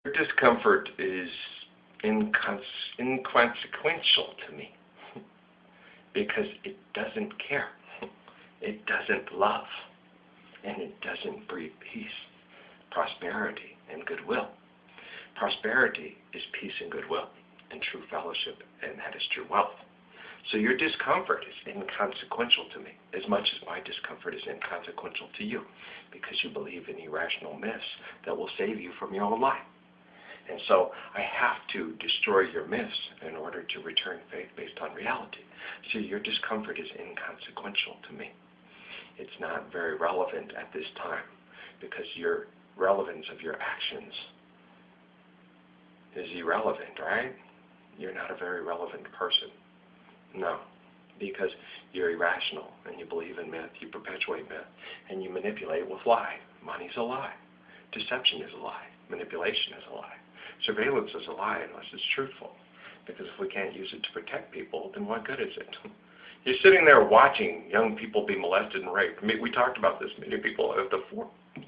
Your discomfort is inconsequential to me because it doesn't care, it doesn't love, and it doesn't breed peace, prosperity, and goodwill. Prosperity is peace and goodwill and true fellowship, and that is true wealth. So your discomfort is inconsequential to me as much as my discomfort is inconsequential to you, because you believe in irrational myths that will save you from your own life. And so I have to destroy your myths in order to return faith based on reality. So your discomfort is inconsequential to me. It's not very relevant at this time, because your relevance of your actions is irrelevant, right? You're not a very relevant person. No, because you're irrational and you believe in myth, you perpetuate myth, and you manipulate with lie. Money's a lie. Deception is a lie. Manipulation is a lie. Surveillance is a lie unless it's truthful. Because if we can't use it to protect people, then what good is it? You're sitting there watching young people be molested and raped. We talked about this. Many people of the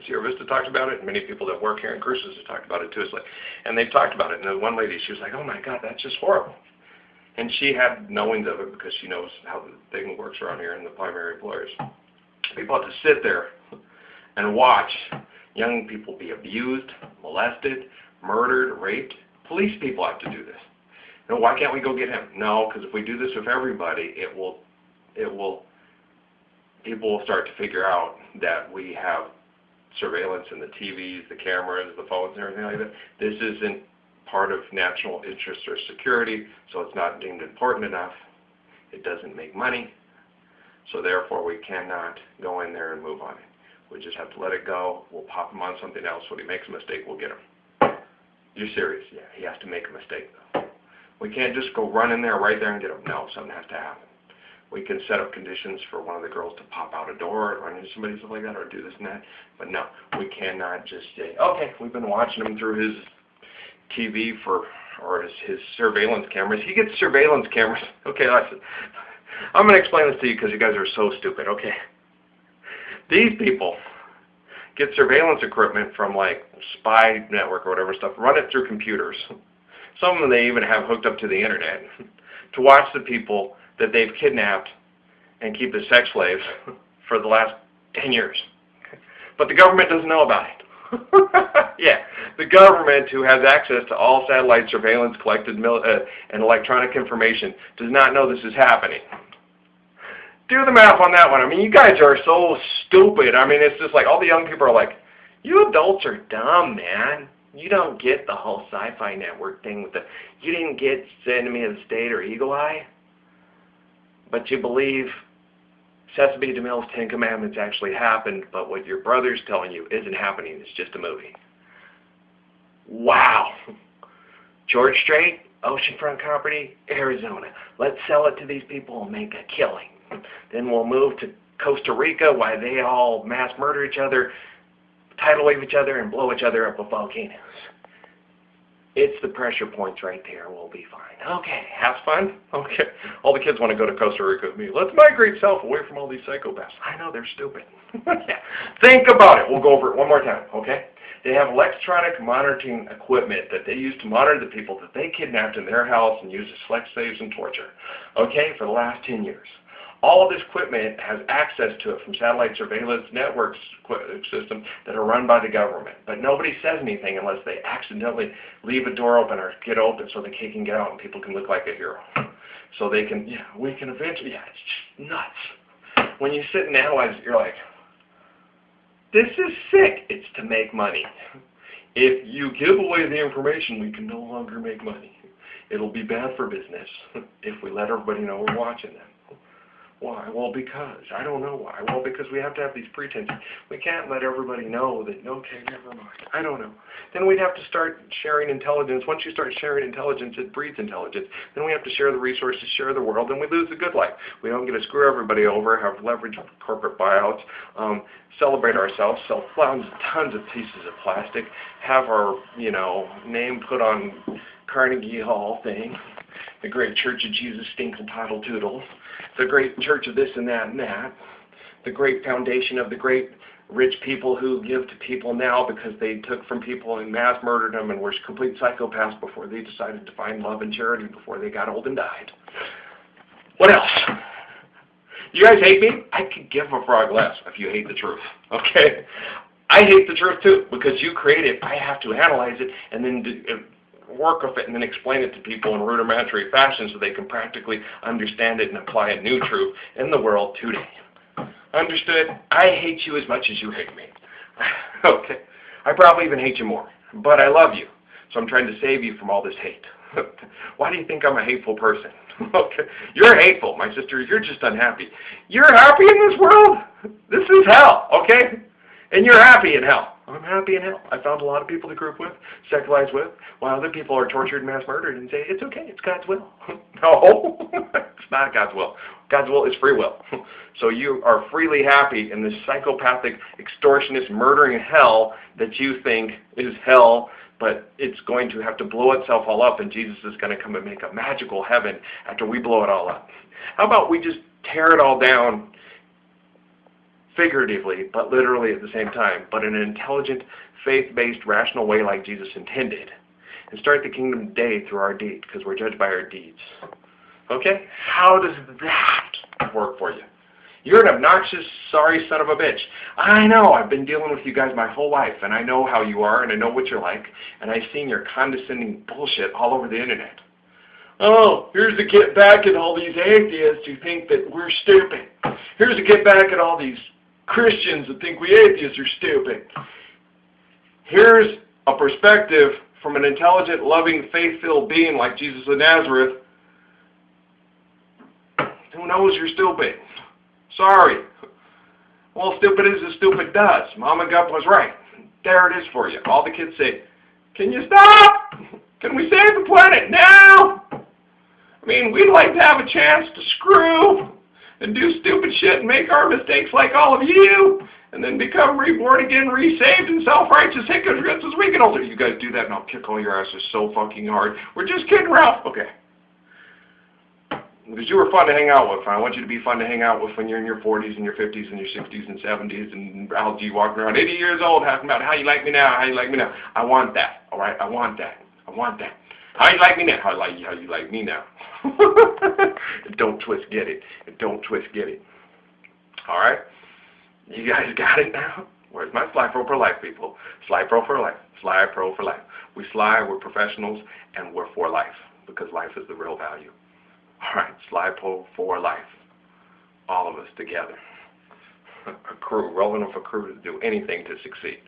Sierra Vista talked about it, and many people that work here in Cruces have talked about it too. And they've talked about it. And the one lady, she was like, "Oh my God, that's just horrible." And she had knowings of it because she knows how the thing works around here in the primary employers. People have to sit there and watch young people be abused, molested, murdered, raped. Police people have to do this. You know, why can't we go get him? No, because if we do this with everybody, people will start to figure out that we have surveillance in the TVs, the cameras, the phones, and everything like that. This isn't part of national interest or security, so it's not deemed important enough. It doesn't make money, so therefore we cannot go in there and move on it. We just have to let it go. We'll pop him on something else. When he makes a mistake, we'll get him. You're serious? Yeah, he has to make a mistake, though. We can't just go run in there right there and get him. No, something has to happen. We can set up conditions for one of the girls to pop out a door and run into somebody, stuff like that, or do this and that. But no, we cannot just say, okay, we've been watching him through his TV or his surveillance cameras. He gets surveillance cameras. Okay, listen. I'm going to explain this to you because you guys are so stupid, okay? These people get surveillance equipment from like Spy Network or whatever stuff, run it through computers. Some of them they even have hooked up to the internet to watch the people that they've kidnapped and keep as sex slaves for the last 10 years. But the government doesn't know about it. Yeah, the government, who has access to all satellite surveillance collected and electronic information, does not know this is happening. Do the math on that one. I mean, you guys are so stupid. I mean, it's just like all the young people are like, you adults are dumb, man. You don't get the whole Sci-Fi Network thing with you didn't get Enemy of the State or Eagle Eye, but you believe Sesame DeMille's Ten Commandments actually happened, but what your brother's telling you isn't happening. It's just a movie. Wow. George Strait, oceanfront property, Arizona. Let's sell it to these people and make a killing. Then we'll move to Costa Rica while they all mass murder each other, tidal wave each other, and blow each other up with volcanoes. It's the pressure points right there. We'll be fine. Okay, have fun? Okay. All the kids want to go to Costa Rica with me. Let's migrate south away from all these psychopaths. I know, they're stupid. Yeah. Think about it. We'll go over it one more time, okay? They have electronic monitoring equipment that they use to monitor the people that they kidnapped in their house and use as sex slaves and torture, okay, for the last 10 years. All of this equipment has access to it from satellite surveillance networks systems that are run by the government. But nobody says anything unless they accidentally leave a door open or get open so the kid can get out and people can look like a hero. So they can, yeah, we can eventually, yeah, it's just nuts. When you sit and analyze it, you're like, this is sick. It's to make money. If you give away the information, we can no longer make money. It'll be bad for business if we let everybody know we're watching them. Why? Well, because. I don't know why. Well, because we have to have these pretenses. We can't let everybody know that, okay, never mind. I don't know. Then we'd have to start sharing intelligence. Once you start sharing intelligence, it breeds intelligence. Then we have to share the resources, share the world, and we lose the good life. We don't get to screw everybody over, have leverage corporate buyouts, celebrate ourselves, sell tons of pieces of plastic, have our, name put on Carnegie Hall thing, the Great Church of Jesus Stinkle Toddle Toodle, the Great Church of this and that, the Great Foundation of the Great rich people who give to people now because they took from people and mass murdered them and were complete psychopaths before they decided to find love and charity before they got old and died. What else? You guys hate me? I could give a frog less if you hate the truth, okay? I hate the truth too, because you create it. I have to analyze it and then work with it and then explain it to people in rudimentary fashion so they can practically understand it and apply a new truth in the world today. Understood? I hate you as much as you hate me. Okay. I probably even hate you more, but I love you, so I'm trying to save you from all this hate. Why do you think I'm a hateful person? Okay. You're hateful, my sister. You're just unhappy. You're happy in this world? This is hell, okay? And you're happy in hell. I'm happy in hell. I found a lot of people to group with, secularize with, while other people are tortured and mass murdered and say, it's okay, it's God's will. No, it's not God's will. God's will is free will. So you are freely happy in this psychopathic, extortionist, murdering hell that you think is hell, but it's going to have to blow itself all up, and Jesus is going to come and make a magical heaven after we blow it all up. How about we just tear it all down figuratively, but literally at the same time, but in an intelligent, faith-based, rational way like Jesus intended, and start the kingdom today through our deeds, because we're judged by our deeds. Okay? How does that work for you? You're an obnoxious, sorry son of a bitch. I know, I've been dealing with you guys my whole life, and I know how you are, and I know what you're like, and I've seen your condescending bullshit all over the internet. Oh, here's a get back at all these atheists who think that we're stupid. Here's a get back at all these Christians that think we atheists are stupid. Here's a perspective from an intelligent, loving, faith-filled being like Jesus of Nazareth who knows you're stupid. Sorry. Well, stupid is as stupid does. Mama Gup was right. There it is for you. All the kids say, can you stop? Can we save the planet now? I mean, we'd like to have a chance to screw and do stupid shit and make our mistakes like all of you, and then become reborn again, resaved, and self-righteous hypocrites as we get older. You guys do that, and I'll kick all your asses so fucking hard. We're just kidding, Ralph. Okay. Because you were fun to hang out with. I want you to be fun to hang out with when you're in your 40s and your 50s and your 60s and 70s and Al G walking around 80 years old asking about how you like me now, how you like me now. I want that, all right? I want that. I want that. How you like me now? How you like me now? Don't twist, get it. Don't twist, get it. All right? You guys got it now? Where's my Sly Pro for life, people? Sly Pro for life. Sly Pro for life. We sly, we're professionals, and we're for life because life is the real value. All right, Sly Pro for life. All of us together. A crew, rolling with a crew to do anything to succeed.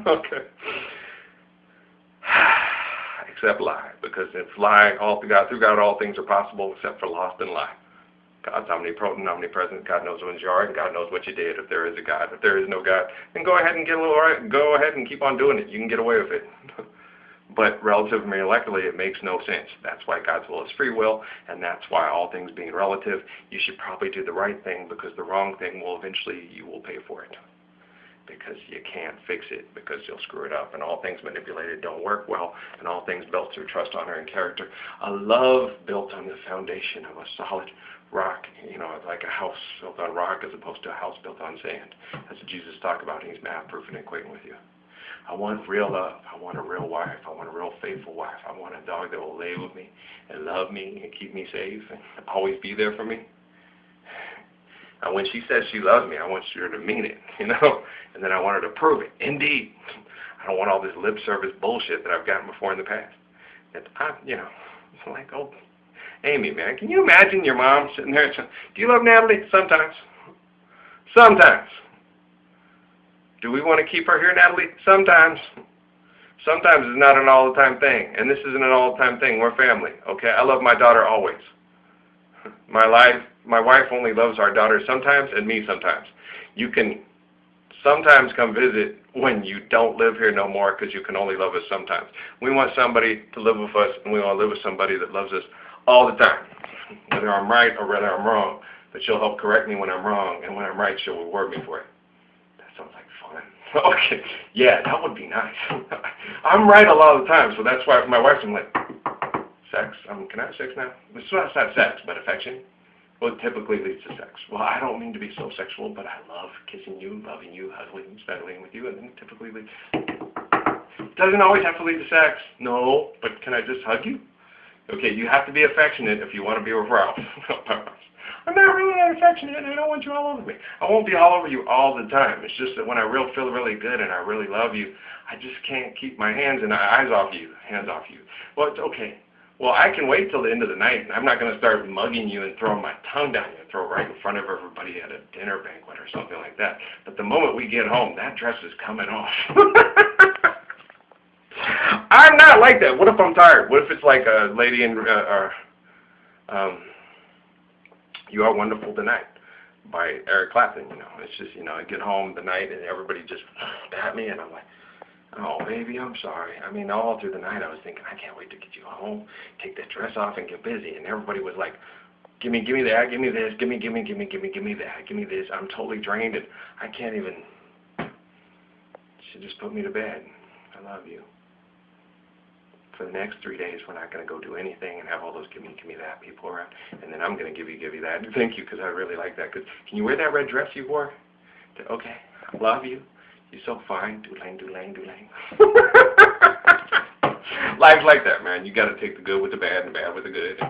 Okay. Except lie, because if lie, through God, all things are possible except for lost and lie. God's omnipotent, omnipresent. God knows when's you are, and God knows what you did. If there is a God, if there is no God, then go ahead and go ahead and keep on doing it. You can get away with it. But relatively molecularly, it makes no sense. That's why God's will is free will, and that's why all things being relative, you should probably do the right thing, because the wrong thing will eventually, you will pay for it. Because you can't fix it, because you'll screw it up, and all things manipulated don't work well, and all things built through trust, honor, and character. A love built on the foundation of a solid rock, like a house built on rock as opposed to a house built on sand. That's what Jesus talked about, and he's math-proof and equating with you. I want real love. I want a real wife. I want a real faithful wife. I want a dog that will lay with me and love me and keep me safe and always be there for me. And when she says she loves me, I want her to mean it, and then I want her to prove it. Indeed. I don't want all this lip service bullshit that I've gotten before in the past. It's like, oh, Amy, man, can you imagine your mom sitting there saying, do you love Natalie? Sometimes. Sometimes. Do we want to keep her here, Natalie? Sometimes. Sometimes it's not an all-the-time thing, and this isn't an all-the-time thing. We're family, okay? I love my daughter always. My wife only loves our daughter sometimes and me sometimes. You can sometimes come visit when you don't live here no more, because you can only love us sometimes. We want somebody to live with us, and we want to live with somebody that loves us all the time, whether I'm right or whether I'm wrong. But she'll help correct me when I'm wrong, and when I'm right, she'll reward me for it. That sounds like fun. Okay, yeah, that would be nice. I'm right a lot of the time, so that's why my wife's like, sex? Can I have sex now? It's not sex, but affection. Well, it typically leads to sex. Well, I don't mean to be so sexual, but I love kissing you, loving you, hugging, snuggling with you, and then typically leads. It doesn't always have to lead to sex. No, but can I just hug you? Okay, you have to be affectionate if you want to be with Ralph. I'm not really that affectionate, and I don't want you all over me. I won't be all over you all the time. It's just that when I feel really good and I really love you, I just can't keep my hands and eyes off you, hands off you. Well, it's okay. Well, I can wait till the end of the night, and I'm not going to start mugging you and throwing my tongue down your throat right in front of everybody at a dinner banquet or something like that. But the moment we get home, that dress is coming off. I'm not like that. What if I'm tired? What if it's like a lady in You Are Wonderful Tonight by Eric Clapton, you know. It's just, you know, I get home the night and everybody just at me and I'm like, oh, baby, I'm sorry. I mean, all through the night I was thinking, I can't wait to get you home, take that dress off and get busy. And everybody was like, give me that, give me this, give me that, give me this. I'm totally drained and I can't even. She just put me to bed. I love you. For the next 3 days, we're not going to go do anything and have all those give me that people around. And then I'm going to give you that. Thank you, because I really like that. Cause can you wear that red dress you wore? Okay, I love you. You're so fine. Doolang. Life's like that, man. You got to take the good with the bad and the bad with the good.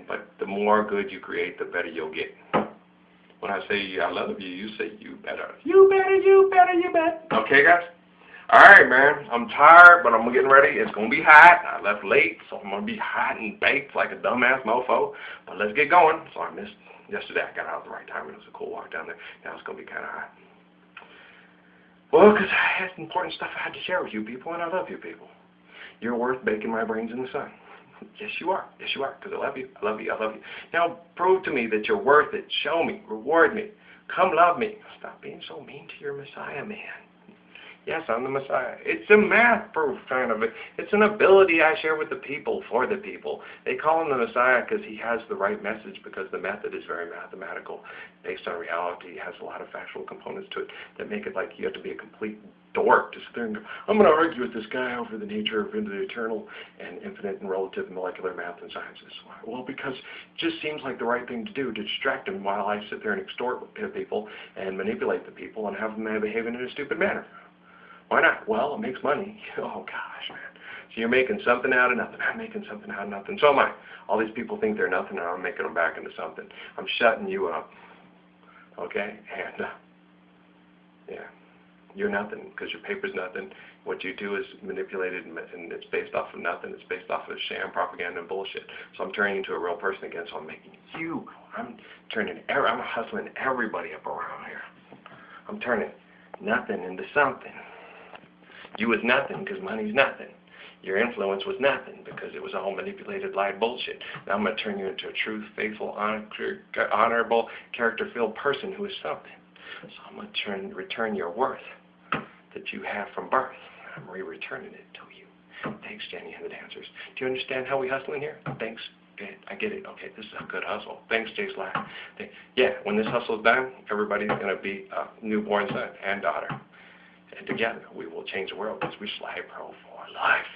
But the more good you create, the better you'll get. When I say I love you, you say you better. You better. Okay, guys? All right, man. I'm tired, but I'm getting ready. It's going to be hot. I left late, so I'm going to be hot and baked like a dumbass mofo. But let's get going. So I missed yesterday. I got out at the right time. It was a cool walk down there. Now it's going to be kind of hot. Well, because I had important stuff I had to share with you people, and I love you people. You're worth baking my brains in the sun. Yes, you are. Yes, you are, because I love you. I love you. I love you. Now, prove to me that you're worth it. Show me. Reward me. Come love me. Stop being so mean to your Messiah, man. Yes, I'm the Messiah. It's a math proof kind of. It's an ability I share with the people, for the people. They call him the Messiah because he has the right message, because the method is very mathematical, based on reality. It has a lot of factual components to it that make it like you have to be a complete dork to sit there and go, I'm going to argue with this guy over the nature of the eternal and infinite and relative molecular math and sciences. Well, because it just seems like the right thing to do, to distract them while I sit there and extort people and manipulate the people and have them behaving in a stupid manner. Why not? Well, it makes money. Oh, gosh, man. So you're making something out of nothing. I'm making something out of nothing. So am I. All these people think they're nothing, and I'm making them back into something. I'm shutting you up. Okay? And, yeah. You're nothing, because your paper's nothing. What you do is manipulated, and it's based off of nothing. It's based off of sham, propaganda, and bullshit. So I'm turning into a real person again, so I'm making you. I'm hustling everybody up around here. I'm turning nothing into something. You was nothing because money's nothing. Your influence was nothing because it was all manipulated, lied bullshit. Now I'm going to turn you into a true, faithful, honorable, character-filled person who is something. So I'm going to return your worth that you have from birth. I'm returning it to you. Thanks, Jenny and the dancers. Do you understand how we hustle in here? Thanks. I get it. Okay, this is a good hustle. Thanks, Jay Sly. Yeah, when this hustle's done, everybody's going to be a newborn son and daughter. And together, we will change the world because we Sly Pro for life.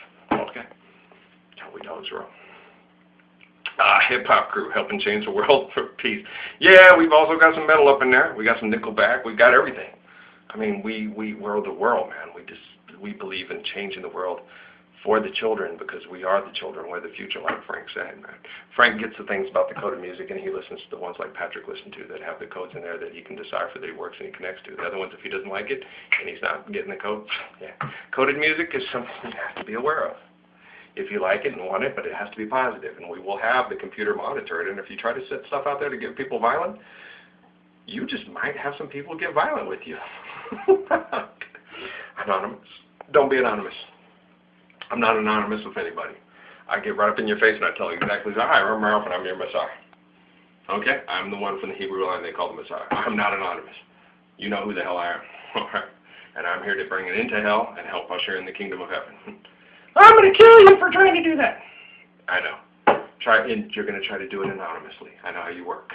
Okay? That's how we dogs roll. Hip-hop crew helping change the world for peace. Yeah, we've also got some metal up in there. We got some Nickelback. We've got everything. I mean, we're the world, man. We believe in changing the world for the children because we are the children. We're the future, like Frank said, man. Frank gets the things about the coded music, and he listens to the ones like Patrick listened to that have the codes in there that he can decipher, that he works and he connects to. The other ones, if he doesn't like it and he's not getting the code, yeah. Coded music is something you have to be aware of. If you like it and want it, but it has to be positive, and we will have the computer monitor it. And if you try to set stuff out there to get people violent, you just might have some people get violent with you. Anonymous. Don't be anonymous. I'm not anonymous with anybody. I get right up in your face and I tell you exactly, hi, I'm Ralph and I'm your Messiah. Okay? I'm the one from the Hebrew line they call the Messiah. I'm not anonymous. You know who the hell I am. All right? And I'm here to bring it into hell and help usher in the kingdom of heaven. I'm going to kill you for trying to do that. I know. You're going to try to do it anonymously. I know how you work.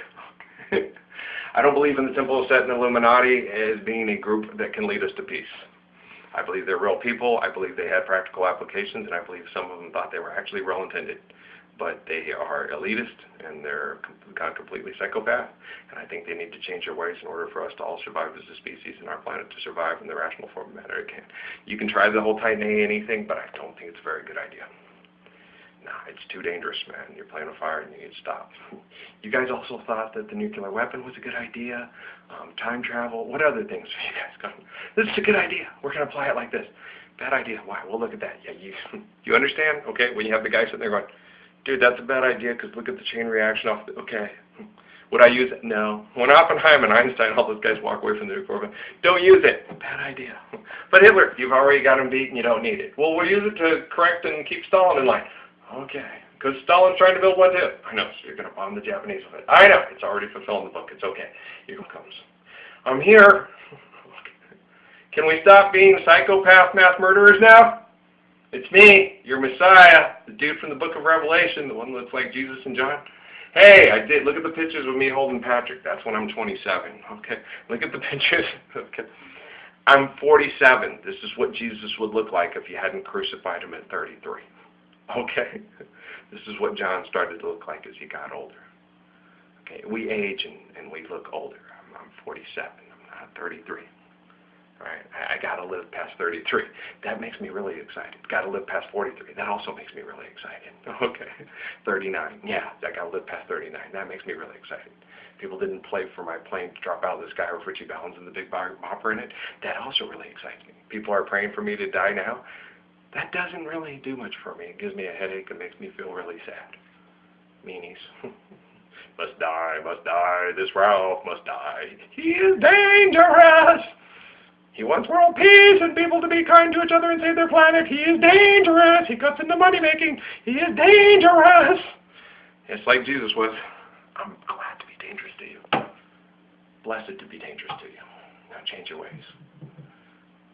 I don't believe in the Temple of Set and Illuminati as being a group that can lead us to peace. I believe they're real people. I believe they had practical applications, and I believe some of them thought they were actually well-intended. but they are elitist and they're gone completely psychopath, and I think they need to change their ways in order for us to all survive as a species and our planet to survive in the rational form of matter it can. You can try the whole Titan A anything, but I don't think it's a very good idea. Nah, it's too dangerous, man. You're playing with fire and you need to stop. You guys also thought that the nuclear weapon was a good idea, time travel. What other things are you guys going, this is a good idea. We're going to apply it like this. Bad idea. Why? Well, look at that. Yeah, you understand? Okay, when you have the guy sitting there going, dude, that's a bad idea because look at the chain reaction off the, okay. Would I use it? No. When Oppenheimer and Einstein, all those guys walk away from the nuclear weapon, don't use it. Bad idea. But Hitler, you've already got him beat and you don't need it. Well, we'll use it to correct and keep Stalin in line. Okay. Because Stalin's trying to build one too. I know, so you're going to bomb the Japanese with it. I know, it's already fulfilled in the book. It's okay. Here it comes. I'm here. Can we stop being psychopath mass murderers now? It's me, your Messiah, the dude from the book of Revelation, the one that looks like Jesus and John. Hey, I did. Look at the pictures of me holding Patrick. That's when I'm 27. Okay. Look at the pictures. Okay. I'm 47. This is what Jesus would look like if you hadn't crucified him at 33. Okay. This is what John started to look like as he got older. Okay. We age and we look older. I'm 47. I'm not 33. Right? I got to live past 33. That makes me really excited. Got to live past 43. That also makes me really excited. Okay. 39. Yeah, I got to live past 39. That makes me really excited. People didn't play for my plane to drop out of the sky with Richie Valens and the Big Bopper in it. That also really excites me. People are praying for me to die now. That doesn't really do much for me. It gives me a headache and makes me feel really sad. Meanies. Must die, this Ralph must die. He is dangerous! He wants world peace and people to be kind to each other and save their planet. He is dangerous. He cuts into money making. He is dangerous. It's like Jesus was. I'm glad to be dangerous to you. Blessed to be dangerous to you. Now change your ways.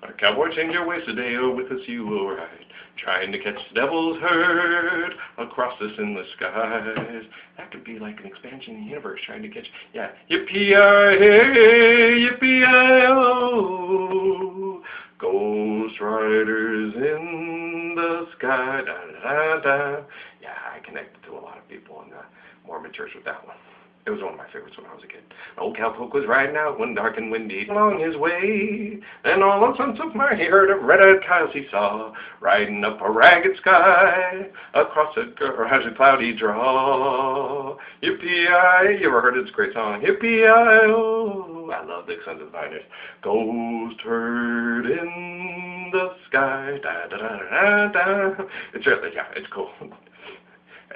A cowboy, change your ways today, or with us you will ride. Trying to catch the devil's herd across the sinless skies. That could be like an expansion in the universe trying to catch, yeah. Yippee-yi-hey, yippee-yi-oh. Ghost riders in the sky. Da-da-da-da. Yeah, I connected to a lot of people in the Mormon church with that one. It was one of my favorites when I was a kid. Old cowpoke was riding out one dark and windy along his way, and all at once of my he heard a red-eyed coyote he saw, riding up a ragged sky, across a cloudy draw. Yippee-yi, you ever heard it? It's a great song. Yippee-yi-oh, I love the Sons of the Pioneers. Ghost herd in the sky, da-da-da-da-da. It's really, yeah, it's cool.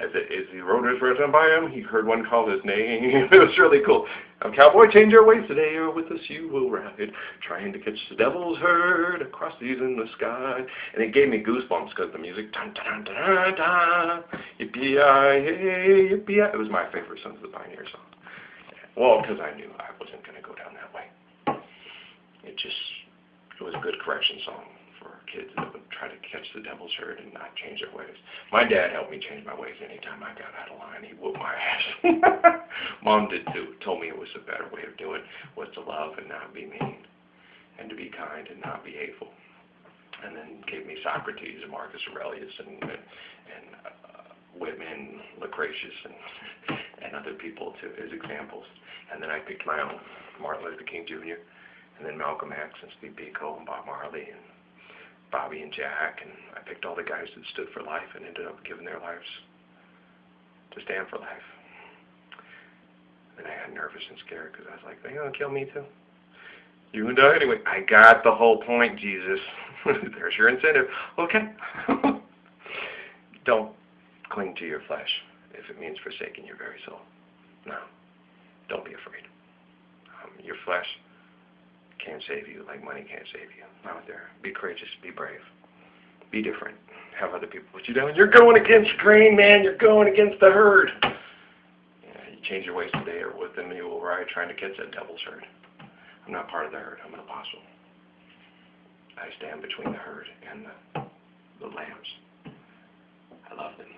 As the rotors rode by him, he heard one call his name. It was really cool. Cowboy, change your ways today, or with us you will ride, trying to catch the devil's herd across these in the sky. And it gave me goosebumps because the music, dun dun dun dun dun, yippee-yi-hey, yippee-yi. It was my favorite Sons of the Pioneer song. Well, because I knew I wasn't going to go down that way. It was a good correction song for kids that would try to catch the devil's herd and not change their ways. My dad helped me change my ways anytime I got out of line. He whooped my ass. Mom did too. Told me it was a better way of doing it, was to love and not be mean, and to be kind and not be hateful. And then gave me Socrates and Marcus Aurelius and Whitman, Lucretius, and other people as examples. And then I picked my own, Martin Luther King Jr., and then Malcolm X and Steve Biko and Bob Marley and Bobby and Jack, and I picked all the guys that stood for life and ended up giving their lives to stand for life. And I got nervous and scared because I was like, they're going to kill me too. You're going to die anyway. I got the whole point, Jesus. There's your incentive. Okay. Don't cling to your flesh if it means forsaking your very soul. No. Don't be afraid. Your flesh can't save you like money can't save you out there. Be courageous. Be brave. Be different. Have other people put you down. You're going against the grain, man. You're going against the herd. Yeah, you change your ways today, or with them you will ride trying to catch that devil's herd. I'm not part of the herd. I'm an apostle. I stand between the herd and the lambs. I love them.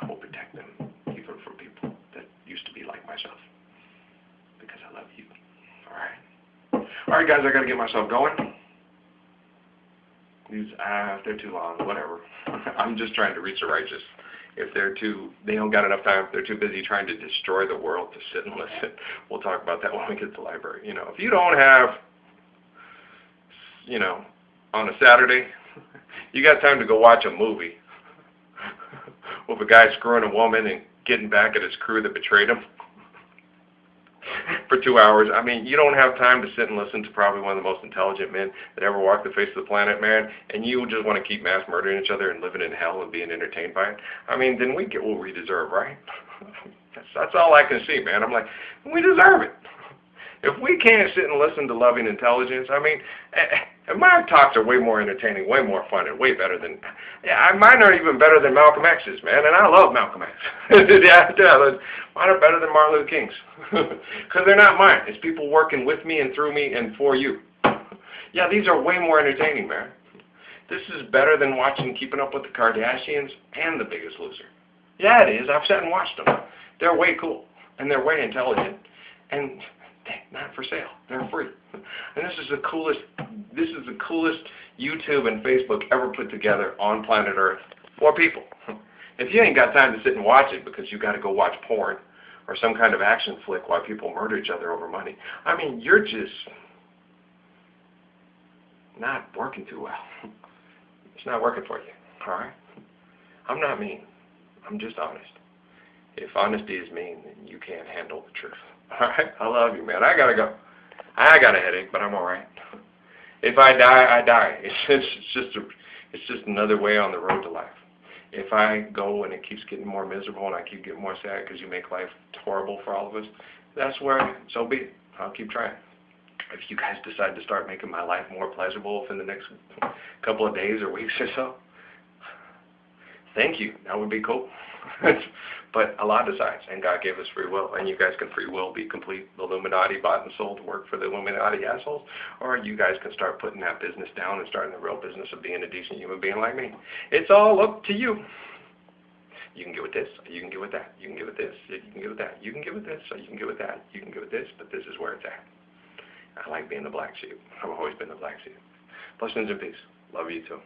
I will protect them, even from people that used to be like myself, because I love you. All right? All right, guys, I got to get myself going. These, they're too long, whatever. I'm just trying to reach the righteous If they don't got enough time, they're too busy trying to destroy the world to sit and listen. We'll talk about that when we get to the library. You know, if you don't have, you know, on a Saturday, you got time to go watch a movie with a guy screwing a woman and getting back at his crew that betrayed him for 2 hours. I mean, you don't have time to sit and listen to probably one of the most intelligent men that ever walked the face of the planet, man, and you just want to keep mass murdering each other and living in hell and being entertained by it. I mean, then we get what we deserve, right? That's all I can see, man. I'm like, we deserve it. If we can't sit and listen to loving intelligence, I mean, and my talks are way more entertaining, way more fun, and way better than, mine are even better than Malcolm X's, man, and I love Malcolm X. Mine are better than Martin Luther King's, because they're not mine. It's people working with me and through me and for you. Yeah, these are way more entertaining, man. This is better than watching Keeping Up with the Kardashians and The Biggest Loser. Yeah, it is. I've sat and watched them. They're way cool, and they're way intelligent, and not for sale. They're free. And this is the coolest YouTube and Facebook ever put together on planet Earth for people. If you ain't got time to sit and watch it because you got to go watch porn or some kind of action flick while people murder each other over money, I mean, you're just not working too well. It's not working for you, all right? I'm not mean. I'm just honest. If honesty is mean, then you can't handle the truth. All right? I love you, man. I got to go. I got a headache, but I'm all right. If I die, I die. It's just another way on the road to life. If I go and it keeps getting more miserable and I keep getting more sad because you make life horrible for all of us, that's where, so be it. I'll keep trying. If you guys decide to start making my life more pleasurable within the next couple of days or weeks or so, thank you. That would be cool. But Allah decides, and God gave us free will, and you guys can free will be complete Illuminati bought and sold to work for the Illuminati assholes, or you guys can start putting that business down and starting the real business of being a decent human being like me. It's all up to you. You can get with this, or you can get with that. You can get with this, you can get with that. You can get with this, or you can get with that. You can get with this, but this is where it's at. I like being the black sheep. I've always been the black sheep. Blessings and peace. Love you too.